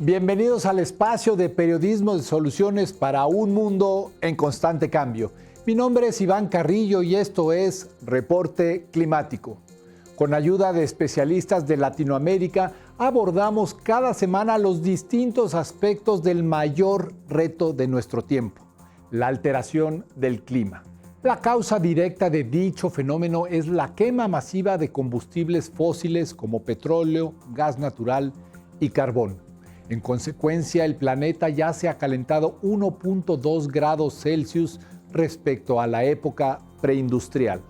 Bienvenidos al espacio de periodismo de soluciones para un mundo en constante cambio. Mi nombre es Iván Carrillo y esto es Reporte Climático. Con ayuda de especialistas de Latinoamérica, abordamos cada semana los distintos aspectos del mayor reto de nuestro tiempo, la alteración del clima. La causa directa de dicho fenómeno es la quema masiva de combustibles fósiles como petróleo, gas natural y carbón. En consecuencia, el planeta ya se ha calentado 1.2 grados Celsius respecto a la época preindustrial.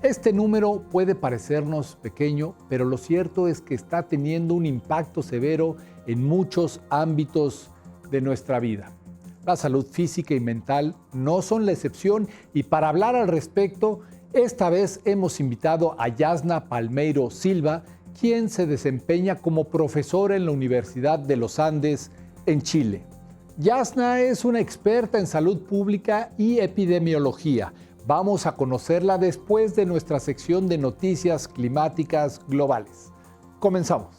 Este número puede parecernos pequeño, pero lo cierto es que está teniendo un impacto severo en muchos ámbitos de nuestra vida. La salud física y mental no son la excepción y para hablar al respecto, esta vez hemos invitado a Yasna Palmeiro Silva, quien se desempeña como profesora en la Universidad de los Andes en Chile. Yasna es una experta en salud pública y epidemiología. Vamos a conocerla después de nuestra sección de noticias climáticas globales. Comenzamos.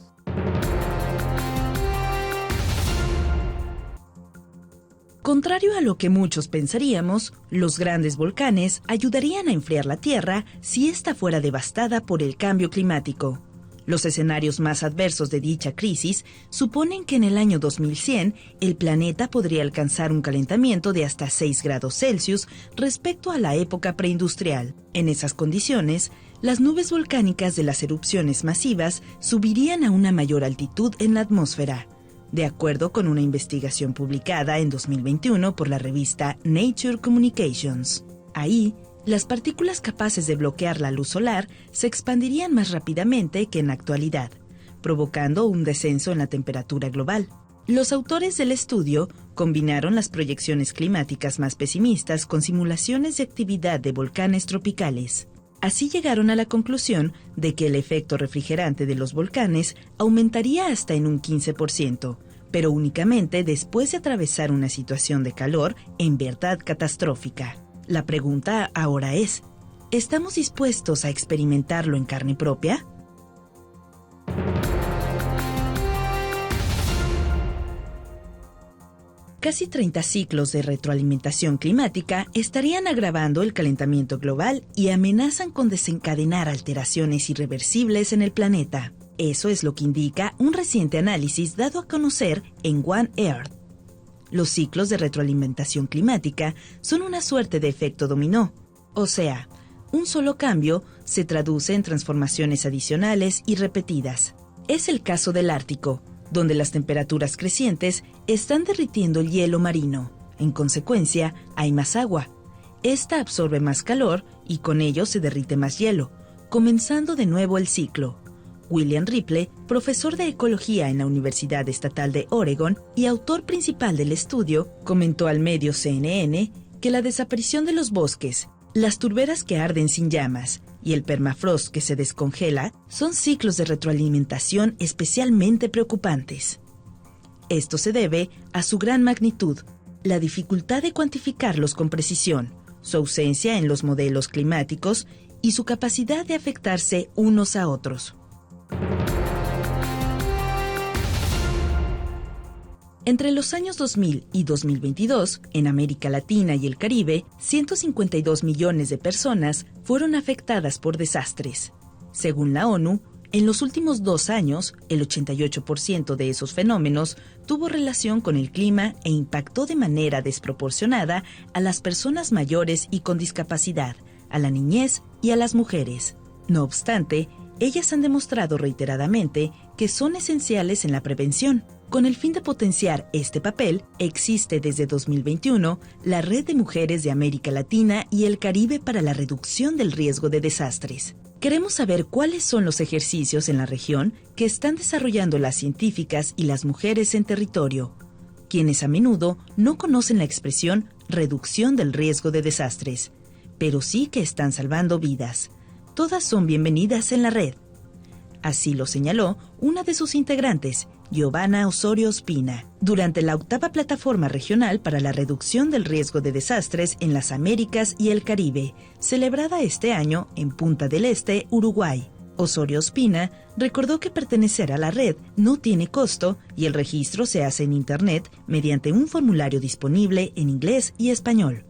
Contrario a lo que muchos pensaríamos, los grandes volcanes ayudarían a enfriar la Tierra si ésta fuera devastada por el cambio climático. Los escenarios más adversos de dicha crisis suponen que en el año 2100 el planeta podría alcanzar un calentamiento de hasta 6 grados Celsius respecto a la época preindustrial. En esas condiciones, las nubes volcánicas de las erupciones masivas subirían a una mayor altitud en la atmósfera. De acuerdo con una investigación publicada en 2021 por la revista Nature Communications. Ahí, las partículas capaces de bloquear la luz solar se expandirían más rápidamente que en la actualidad, provocando un descenso en la temperatura global. Los autores del estudio combinaron las proyecciones climáticas más pesimistas con simulaciones de actividad de volcanes tropicales. Así llegaron a la conclusión de que el efecto refrigerante de los volcanes aumentaría hasta en un 15%, pero únicamente después de atravesar una situación de calor en verdad catastrófica. La pregunta ahora es, ¿estamos dispuestos a experimentarlo en carne propia? Casi 30 ciclos de retroalimentación climática estarían agravando el calentamiento global y amenazan con desencadenar alteraciones irreversibles en el planeta. Eso es lo que indica un reciente análisis dado a conocer en One Earth. Los ciclos de retroalimentación climática son una suerte de efecto dominó, o sea, un solo cambio se traduce en transformaciones adicionales y repetidas. Es el caso del Ártico, donde las temperaturas crecientes están derritiendo el hielo marino. En consecuencia, hay más agua. Esta absorbe más calor y con ello se derrite más hielo, comenzando de nuevo el ciclo. William Ripley, profesor de ecología en la Universidad Estatal de Oregon y autor principal del estudio, comentó al medio CNN que la desaparición de los bosques, las turberas que arden sin llamas y el permafrost que se descongela son ciclos de retroalimentación especialmente preocupantes. Esto se debe a su gran magnitud, la dificultad de cuantificarlos con precisión, su ausencia en los modelos climáticos y su capacidad de afectarse unos a otros. Entre los años 2000 y 2022, en América Latina y el Caribe, 152 millones de personas fueron afectadas por desastres. Según la ONU, en los últimos 2 años, el 88% de esos fenómenos tuvo relación con el clima e impactó de manera desproporcionada a las personas mayores y con discapacidad, a la niñez y a las mujeres. No obstante, ellas han demostrado reiteradamente que son esenciales en la prevención. Con el fin de potenciar este papel, existe desde 2021 la Red de Mujeres de América Latina y el Caribe para la reducción del riesgo de desastres. Queremos saber cuáles son los ejercicios en la región que están desarrollando las científicas y las mujeres en territorio, quienes a menudo no conocen la expresión reducción del riesgo de desastres, pero sí que están salvando vidas. Todas son bienvenidas en la red. Así lo señaló una de sus integrantes, Giovanna Osorio Ospina, durante la 8ª Plataforma Regional para la Reducción del Riesgo de Desastres en las Américas y el Caribe, celebrada este año en Punta del Este, Uruguay. Osorio Ospina recordó que pertenecer a la red no tiene costo y el registro se hace en Internet mediante un formulario disponible en inglés y español.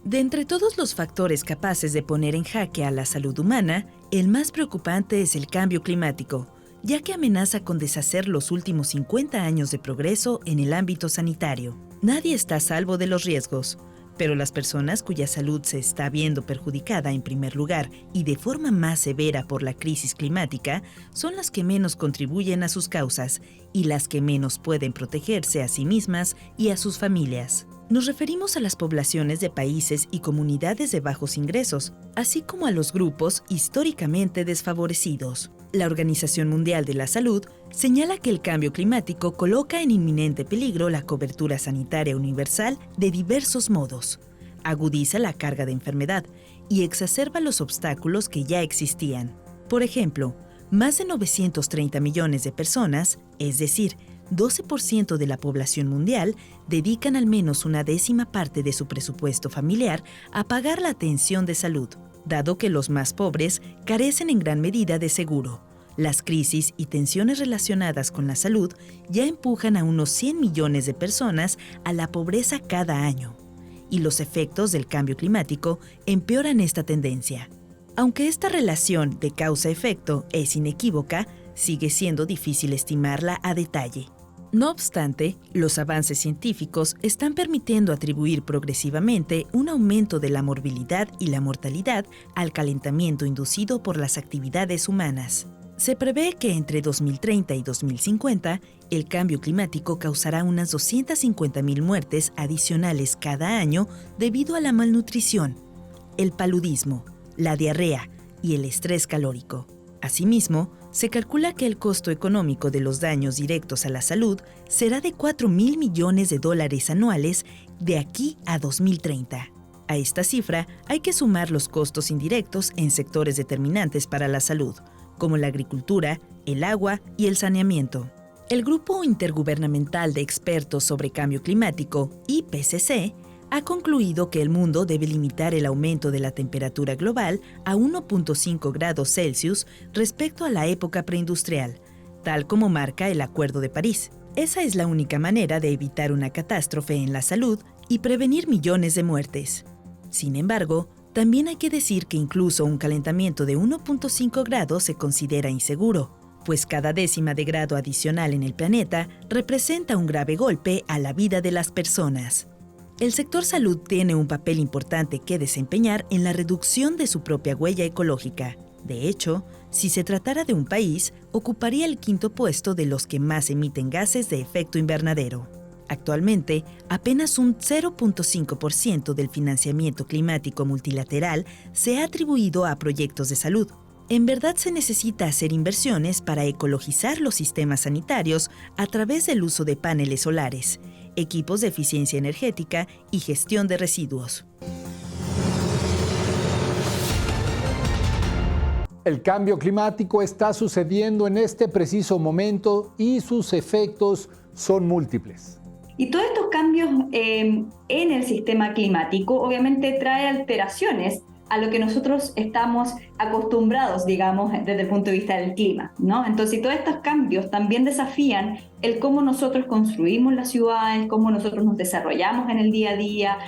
De entre todos los factores capaces de poner en jaque a la salud humana, el más preocupante es el cambio climático, ya que amenaza con deshacer los últimos 50 años de progreso en el ámbito sanitario. Nadie está a salvo de los riesgos, pero las personas cuya salud se está viendo perjudicada en primer lugar y de forma más severa por la crisis climática son las que menos contribuyen a sus causas y las que menos pueden protegerse a sí mismas y a sus familias. Nos referimos a las poblaciones de países y comunidades de bajos ingresos, así como a los grupos históricamente desfavorecidos. La Organización Mundial de la Salud señala que el cambio climático coloca en inminente peligro la cobertura sanitaria universal de diversos modos, agudiza la carga de enfermedad y exacerba los obstáculos que ya existían. Por ejemplo, más de 930 millones de personas, es decir, 12% de la población mundial, dedican al menos una décima parte de su presupuesto familiar a pagar la atención de salud, dado que los más pobres carecen en gran medida de seguro. Las crisis y tensiones relacionadas con la salud ya empujan a unos 100 millones de personas a la pobreza cada año, y los efectos del cambio climático empeoran esta tendencia. Aunque esta relación de causa-efecto es inequívoca, sigue siendo difícil estimarla a detalle. No obstante, los avances científicos están permitiendo atribuir progresivamente un aumento de la morbilidad y la mortalidad al calentamiento inducido por las actividades humanas. Se prevé que entre 2030 y 2050, el cambio climático causará unas 250,000 muertes adicionales cada año debido a la malnutrición, el paludismo, la diarrea y el estrés calórico. Asimismo, se calcula que el costo económico de los daños directos a la salud será de $4,000 millones anuales de aquí a 2030. A esta cifra hay que sumar los costos indirectos en sectores determinantes para la salud, como la agricultura, el agua y el saneamiento. El Grupo Intergubernamental de Expertos sobre Cambio Climático, IPCC, ha concluido que el mundo debe limitar el aumento de la temperatura global a 1,5 grados Celsius respecto a la época preindustrial, tal como marca el Acuerdo de París. Esa es la única manera de evitar una catástrofe en la salud y prevenir millones de muertes. Sin embargo, también hay que decir que incluso un calentamiento de 1,5 grados se considera inseguro, pues cada décima de grado adicional en el planeta representa un grave golpe a la vida de las personas. El sector salud tiene un papel importante que desempeñar en la reducción de su propia huella ecológica. De hecho, si se tratara de un país, ocuparía el 5º puesto de los que más emiten gases de efecto invernadero. Actualmente, apenas un 0,5% del financiamiento climático multilateral se ha atribuido a proyectos de salud. En verdad se necesita hacer inversiones para ecologizar los sistemas sanitarios a través del uso de paneles solares, equipos de eficiencia energética y gestión de residuos. El cambio climático está sucediendo en este preciso momento y sus efectos son múltiples. Y todos estos cambios en el sistema climático obviamente trae alteraciones a lo que nosotros estamos acostumbrados, digamos, desde el punto de vista del clima, ¿no? Entonces, todos estos cambios también desafían el cómo nosotros construimos las ciudades, cómo nosotros nos desarrollamos en el día a día,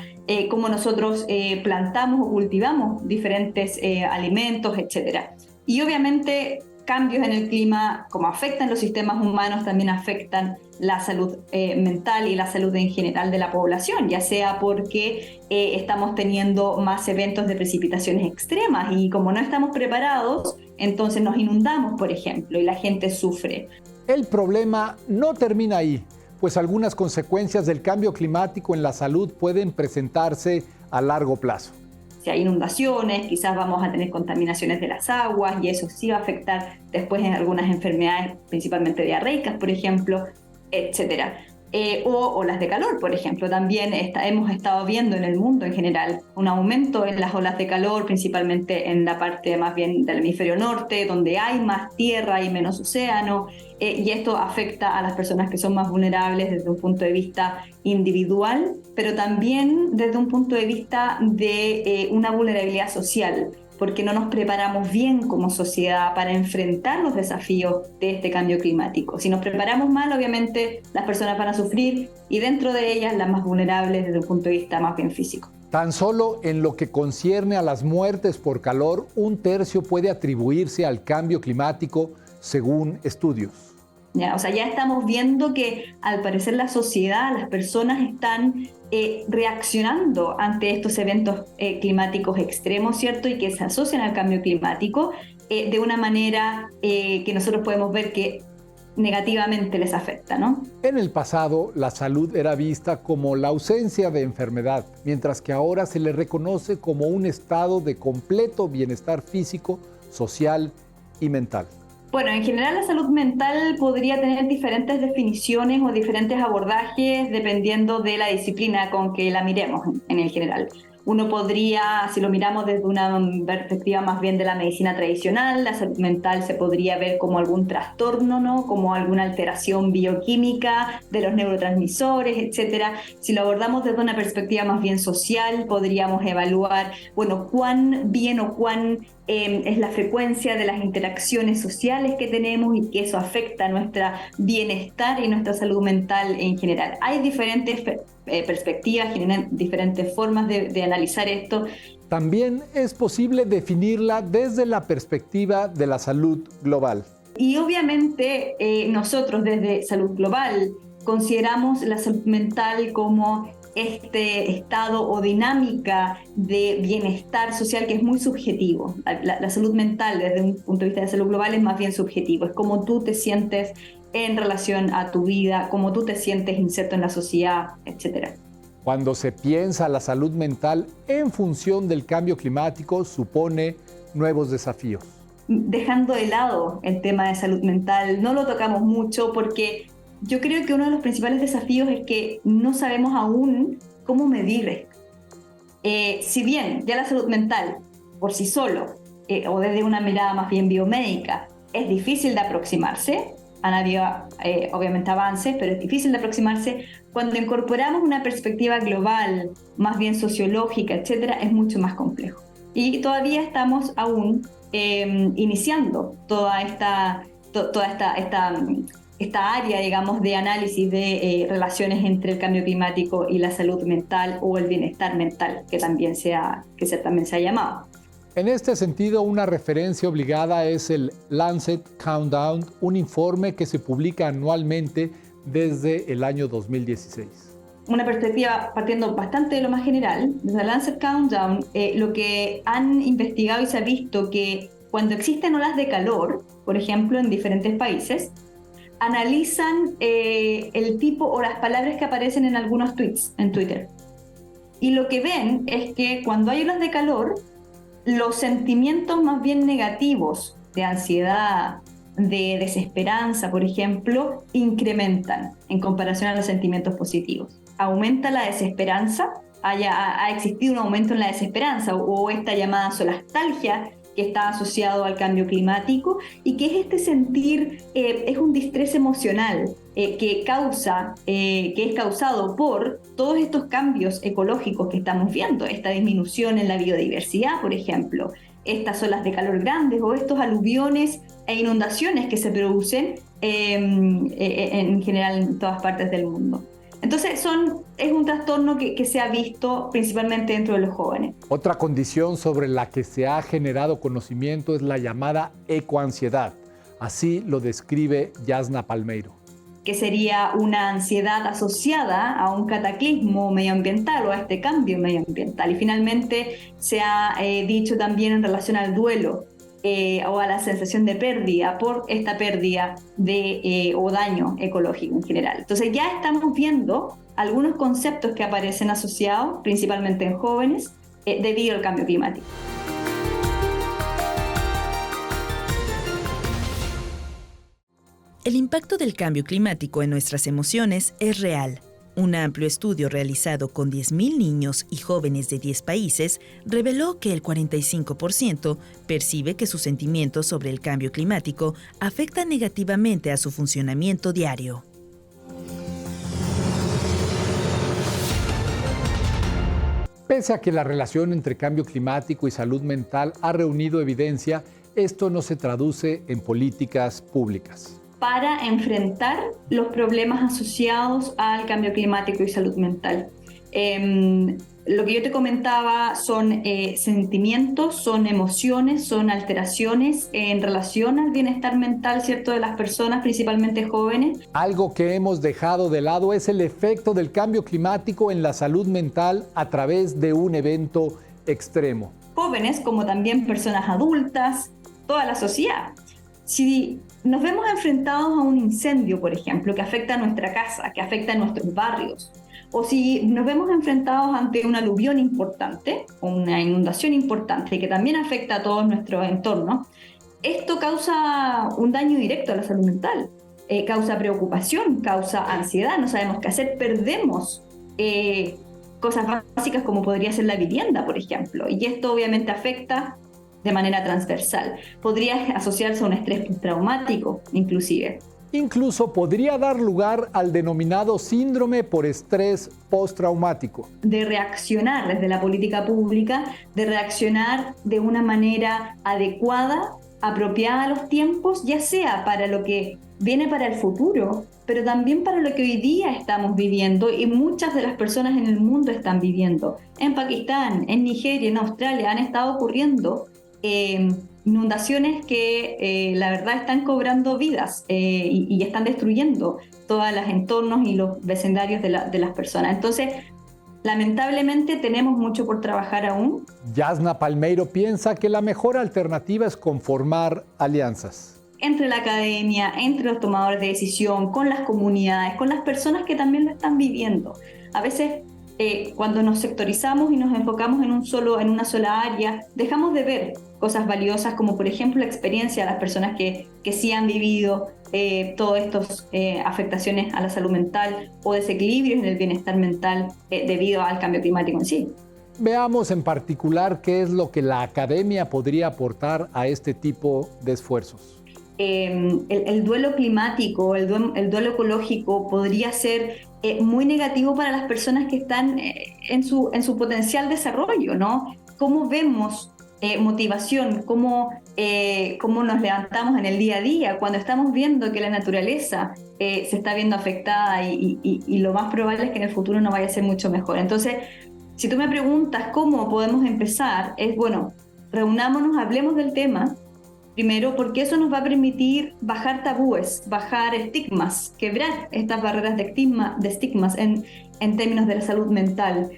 cómo nosotros plantamos o cultivamos diferentes alimentos, etc. Y obviamente cambios en el clima, como afectan los sistemas humanos, también afectan la salud mental y la salud en general de la población, ya sea porque estamos teniendo más eventos de precipitaciones extremas y como no estamos preparados, entonces nos inundamos, por ejemplo, y la gente sufre. El problema no termina ahí, pues algunas consecuencias del cambio climático en la salud pueden presentarse a largo plazo. Si hay inundaciones, quizás vamos a tener contaminaciones de las aguas y eso sí va a afectar después en algunas enfermedades, principalmente diarreicas, por ejemplo, etc. o olas de calor, por ejemplo. También hemos estado viendo en el mundo en general un aumento en las olas de calor, principalmente en la parte más bien del hemisferio norte, donde hay más tierra y menos océano, y esto afecta a las personas que son más vulnerables desde un punto de vista individual, pero también desde un punto de vista de una vulnerabilidad social, porque no nos preparamos bien como sociedad para enfrentar los desafíos de este cambio climático. Si nos preparamos mal, obviamente las personas van a sufrir, y dentro de ellas las más vulnerables desde un punto de vista más bien físico. Tan solo en lo que concierne a las muertes por calor, 1/3 puede atribuirse al cambio climático, según estudios. Ya estamos viendo que al parecer la sociedad, las personas están reaccionando ante estos eventos climáticos extremos, ¿cierto? Y que se asocian al cambio climático de una manera que nosotros podemos ver que negativamente les afecta, ¿no? En el pasado, la salud era vista como la ausencia de enfermedad, mientras que ahora se le reconoce como un estado de completo bienestar físico, social y mental. Bueno, en general la salud mental podría tener diferentes definiciones o diferentes abordajes dependiendo de la disciplina con que la miremos en el general. Uno podría, si lo miramos desde una perspectiva más bien de la medicina tradicional, la salud mental se podría ver como algún trastorno, ¿no? Como alguna alteración bioquímica de los neurotransmisores, etcétera. Si lo abordamos desde una perspectiva más bien social, podríamos evaluar, bueno, cuán bien o cuán es la frecuencia de las interacciones sociales que tenemos y que eso afecta nuestro bienestar y nuestra salud mental en general. Hay diferentes perspectivas, diferentes formas de analizar esto. También es posible definirla desde la perspectiva de la salud global. Y obviamente nosotros desde Salud Global consideramos la salud mental como este estado o dinámica de bienestar social que es muy subjetivo. La salud mental desde un punto de vista de salud global es más bien subjetivo, es cómo tú te sientes en relación a tu vida, cómo tú te sientes inserto en la sociedad, etc. Cuando se piensa la salud mental en función del cambio climático, supone nuevos desafíos. Dejando de lado el tema de salud mental, no lo tocamos mucho porque yo creo que uno de los principales desafíos es que no sabemos aún cómo medir esto. Si bien ya la salud mental por sí solo, o desde una mirada más bien biomédica, es difícil de aproximarse, han habido obviamente avances, pero es difícil de aproximarse, cuando incorporamos una perspectiva global, más bien sociológica, etcétera, es mucho más complejo. Y todavía estamos aún iniciando toda esta área, digamos, de análisis de relaciones entre el cambio climático y la salud mental o el bienestar mental, que también se ha llamado. En este sentido, una referencia obligada es el Lancet Countdown, un informe que se publica anualmente desde el año 2016. Una perspectiva partiendo bastante de lo más general, desde el Lancet Countdown, lo que han investigado y se ha visto que cuando existen olas de calor, por ejemplo, en diferentes países, analizan el tipo o las palabras que aparecen en algunos tweets en Twitter. Y lo que ven es que cuando hay olas de calor, los sentimientos más bien negativos de ansiedad, de desesperanza, por ejemplo, incrementan en comparación a los sentimientos positivos. Aumenta la desesperanza, ha existido un aumento en la desesperanza o esta llamada solastalgia que está asociado al cambio climático y que es este sentir, es un distrés emocional que es causado por todos estos cambios ecológicos que estamos viendo, esta disminución en la biodiversidad, por ejemplo, estas olas de calor grandes o estos aluviones e inundaciones que se producen en general en todas partes del mundo. Entonces es un trastorno que se ha visto principalmente dentro de los jóvenes. Otra condición sobre la que se ha generado conocimiento es la llamada ecoansiedad. Así lo describe Yasna Palmeiro. Que sería una ansiedad asociada a un cataclismo medioambiental o a este cambio medioambiental. Y finalmente se ha dicho también en relación al duelo o a la sensación de pérdida por esta pérdida o daño ecológico en general. Entonces ya estamos viendo algunos conceptos que aparecen asociados, principalmente en jóvenes, debido al cambio climático. El impacto del cambio climático en nuestras emociones es real. Un amplio estudio realizado con 10.000 niños y jóvenes de 10 países reveló que el 45% percibe que sus sentimientos sobre el cambio climático afectan negativamente a su funcionamiento diario. Pese a que la relación entre cambio climático y salud mental ha reunido evidencia, esto no se traduce en políticas públicas. Para enfrentar los problemas asociados al cambio climático y salud mental. Lo que yo te comentaba son sentimientos, son emociones, son alteraciones en relación al bienestar mental, ¿cierto?, de las personas, principalmente jóvenes. Algo que hemos dejado de lado es el efecto del cambio climático en la salud mental a través de un evento extremo. Jóvenes, como también personas adultas, toda la sociedad. Si nos vemos enfrentados a un incendio, por ejemplo, que afecta a nuestra casa, que afecta a nuestros barrios, o si nos vemos enfrentados ante un aluvión importante, o una inundación importante que también afecta a todo nuestro entorno, esto causa un daño directo a la salud mental, causa preocupación, causa ansiedad, no sabemos qué hacer, perdemos cosas básicas como podría ser la vivienda, por ejemplo, y esto obviamente afecta de manera transversal. Podría asociarse a un estrés postraumático, inclusive. Incluso podría dar lugar al denominado síndrome por estrés postraumático. De reaccionar desde la política pública, de reaccionar de una manera adecuada, apropiada a los tiempos, ya sea para lo que viene para el futuro, pero también para lo que hoy día estamos viviendo y muchas de las personas en el mundo están viviendo. En Pakistán, en Nigeria, en Australia han estado ocurriendo inundaciones que la verdad están cobrando vidas y están destruyendo todos los entornos y los vecindarios de las personas. Entonces, lamentablemente tenemos mucho por trabajar aún. Yasna Palmeiro piensa que la mejor alternativa es conformar alianzas. Entre la academia, entre los tomadores de decisión, con las comunidades, con las personas que también lo están viviendo. A veces cuando nos sectorizamos y nos enfocamos en una sola área, dejamos de ver cosas valiosas como por ejemplo la experiencia de las personas que sí han vivido todas estas afectaciones a la salud mental o desequilibrios en el bienestar mental debido al cambio climático en sí. Veamos en particular qué es lo que la academia podría aportar a este tipo de esfuerzos. El duelo climático, el duelo ecológico podría ser muy negativo para las personas que están en su potencial desarrollo, ¿no? ¿Cómo vemos motivación? ¿Cómo nos levantamos en el día a día cuando estamos viendo que la naturaleza se está viendo afectada y lo más probable es que en el futuro no vaya a ser mucho mejor? Entonces, si tú me preguntas cómo podemos empezar, es bueno, reunámonos, hablemos del tema. Primero, porque eso nos va a permitir bajar tabúes, bajar estigmas, quebrar estas barreras de estigmas en términos de la salud mental.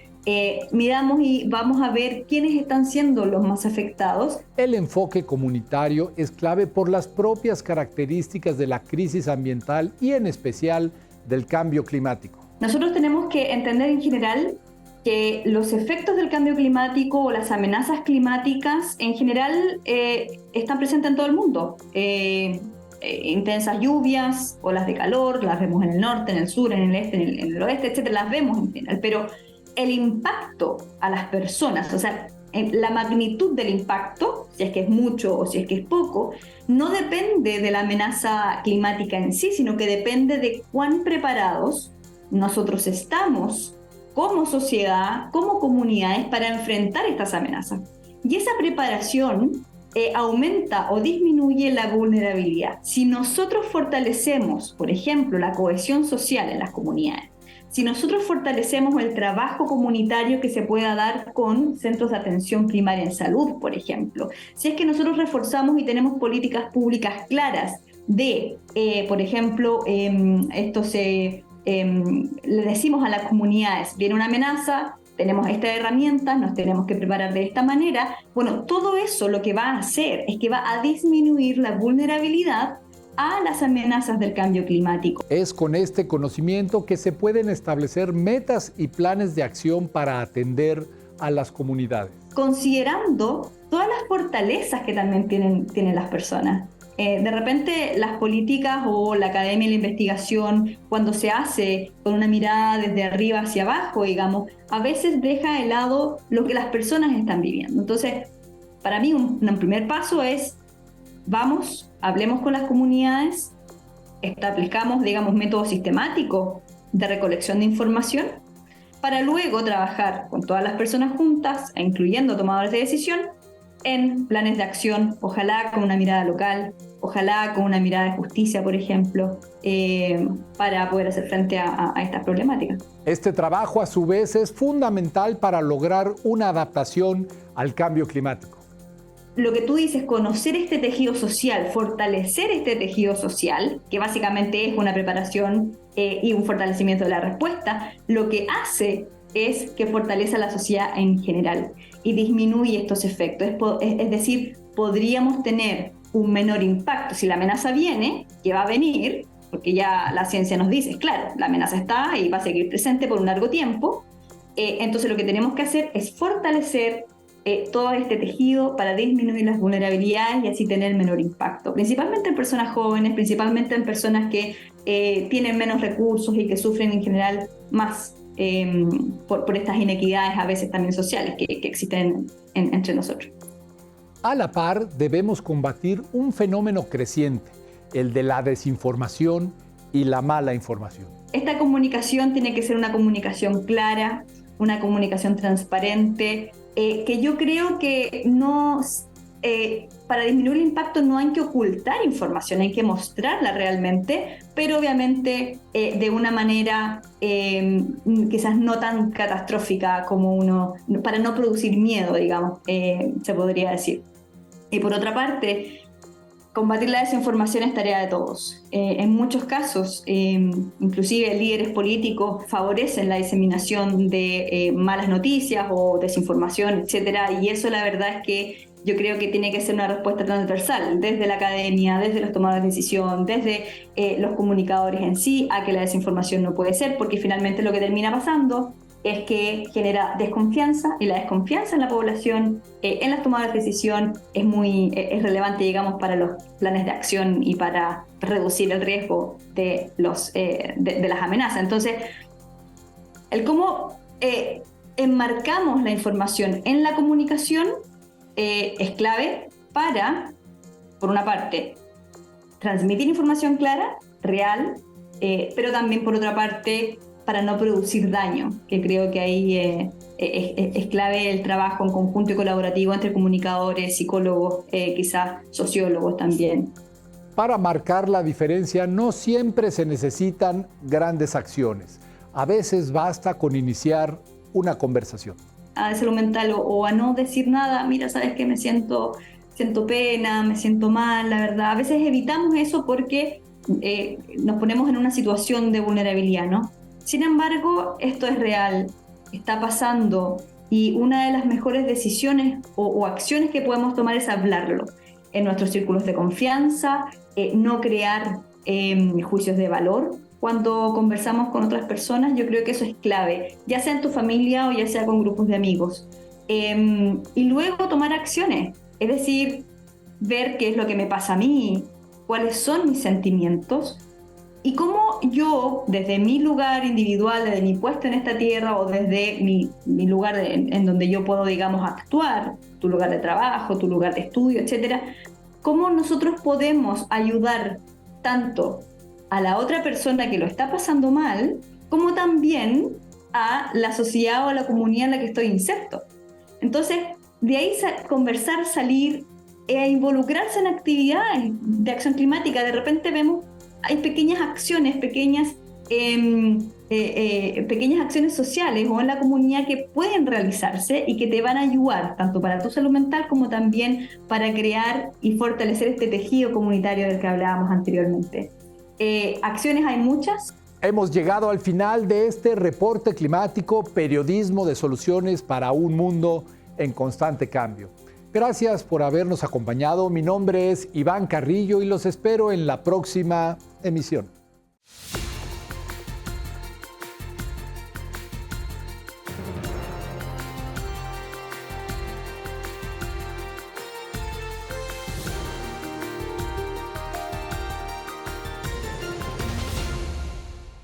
Miramos y vamos a ver quiénes están siendo los más afectados. El enfoque comunitario es clave por las propias características de la crisis ambiental y en especial del cambio climático. Nosotros tenemos que entender en general que los efectos del cambio climático o las amenazas climáticas en general están presentes en todo el mundo. Intensas lluvias, olas de calor, las vemos en el norte, en el sur, en el este, en el oeste, etc. Las vemos en general, pero el impacto a las personas, o sea, la magnitud del impacto, si es que es mucho o si es que es poco, no depende de la amenaza climática en sí, sino que depende de cuán preparados nosotros estamos como sociedad, como comunidades, para enfrentar estas amenazas. Y esa preparación aumenta o disminuye la vulnerabilidad. Si nosotros fortalecemos, por ejemplo, la cohesión social en las comunidades, si nosotros fortalecemos el trabajo comunitario que se pueda dar con centros de atención primaria en salud, por ejemplo, si es que nosotros reforzamos y tenemos políticas públicas claras de, por ejemplo, le decimos a las comunidades, viene una amenaza, tenemos estas herramientas, nos tenemos que preparar de esta manera. Bueno, todo eso lo que va a hacer es que va a disminuir la vulnerabilidad a las amenazas del cambio climático. Es con este conocimiento que se pueden establecer metas y planes de acción para atender a las comunidades. Considerando todas las fortalezas que también tienen las personas. De repente las políticas o la academia y la investigación, cuando se hace con una mirada desde arriba hacia abajo, digamos, a veces deja de lado lo que las personas están viviendo. Entonces, para mí un primer paso es, vamos, hablemos con las comunidades, establezcamos, digamos, métodos sistemáticos de recolección de información, para luego trabajar con todas las personas juntas, incluyendo tomadores de decisión, en planes de acción, ojalá con una mirada local, ojalá con una mirada de justicia, por ejemplo, para poder hacer frente a estas problemáticas. Este trabajo, a su vez, es fundamental para lograr una adaptación al cambio climático. Lo que tú dices, conocer este tejido social, fortalecer este tejido social, que básicamente es una preparación y un fortalecimiento de la respuesta, lo que hace es que fortalece a la sociedad en general y disminuye estos efectos. Es decir, podríamos tener un menor impacto si la amenaza viene, que va a venir, porque ya la ciencia nos dice, claro, la amenaza está y va a seguir presente por un largo tiempo. Entonces lo que tenemos que hacer es fortalecer todo este tejido para disminuir las vulnerabilidades y así tener menor impacto, principalmente en personas jóvenes, principalmente en personas que tienen menos recursos y que sufren en general más por estas inequidades a veces también sociales que existen entre nosotros. A la par, debemos combatir un fenómeno creciente, el de la desinformación y la mala información. Esta comunicación tiene que ser una comunicación clara, una comunicación transparente, que yo creo que no, para disminuir el impacto no hay que ocultar información, hay que mostrarla realmente, pero obviamente de una manera quizás no tan catastrófica como para no producir miedo, digamos, se podría decir. Y por otra parte, combatir la desinformación es tarea de todos. En muchos casos, inclusive líderes políticos favorecen la diseminación de malas noticias o desinformación, etcétera, y eso la verdad es que yo creo que tiene que ser una respuesta transversal, desde la academia, desde los tomadores de decisión, desde los comunicadores en sí, a que la desinformación no puede ser, porque finalmente lo que termina pasando es que genera desconfianza, y la desconfianza en la población, en las tomadas de decisión, es relevante, digamos, para los planes de acción y para reducir el riesgo de las amenazas. Entonces, el cómo enmarcamos la información en la comunicación es clave para, por una parte, transmitir información clara, real, pero también, por otra parte, para no producir daño, que creo que ahí es clave el trabajo en conjunto y colaborativo entre comunicadores, psicólogos, quizás sociólogos también. Para marcar la diferencia no siempre se necesitan grandes acciones. A veces basta con iniciar una conversación. A salud mental o a no decir nada, mira, sabes que me siento pena, me siento mal, la verdad. A veces evitamos eso porque nos ponemos en una situación de vulnerabilidad, ¿no? Sin embargo, esto es real, está pasando, y una de las mejores decisiones o acciones que podemos tomar es hablarlo en nuestros círculos de confianza, no crear juicios de valor. Cuando conversamos con otras personas, yo creo que eso es clave, ya sea en tu familia o ya sea con grupos de amigos. Y luego tomar acciones, es decir, ver qué es lo que me pasa a mí, cuáles son mis sentimientos, y cómo yo, desde mi lugar individual, desde mi puesto en esta tierra o desde mi lugar en donde yo puedo, digamos, actuar, tu lugar de trabajo, tu lugar de estudio, etcétera, cómo nosotros podemos ayudar tanto a la otra persona que lo está pasando mal, como también a la sociedad o a la comunidad en la que estoy inserto. Entonces, de ahí conversar, salir, involucrarse en actividades de acción climática. De repente vemos, hay pequeñas acciones, pequeñas acciones sociales o en la comunidad que pueden realizarse y que te van a ayudar tanto para tu salud mental como también para crear y fortalecer este tejido comunitario del que hablábamos anteriormente. Acciones hay muchas. Hemos llegado al final de este reporte climático, periodismo de soluciones para un mundo en constante cambio. Gracias por habernos acompañado. Mi nombre es Iván Carrillo y los espero en la próxima emisión.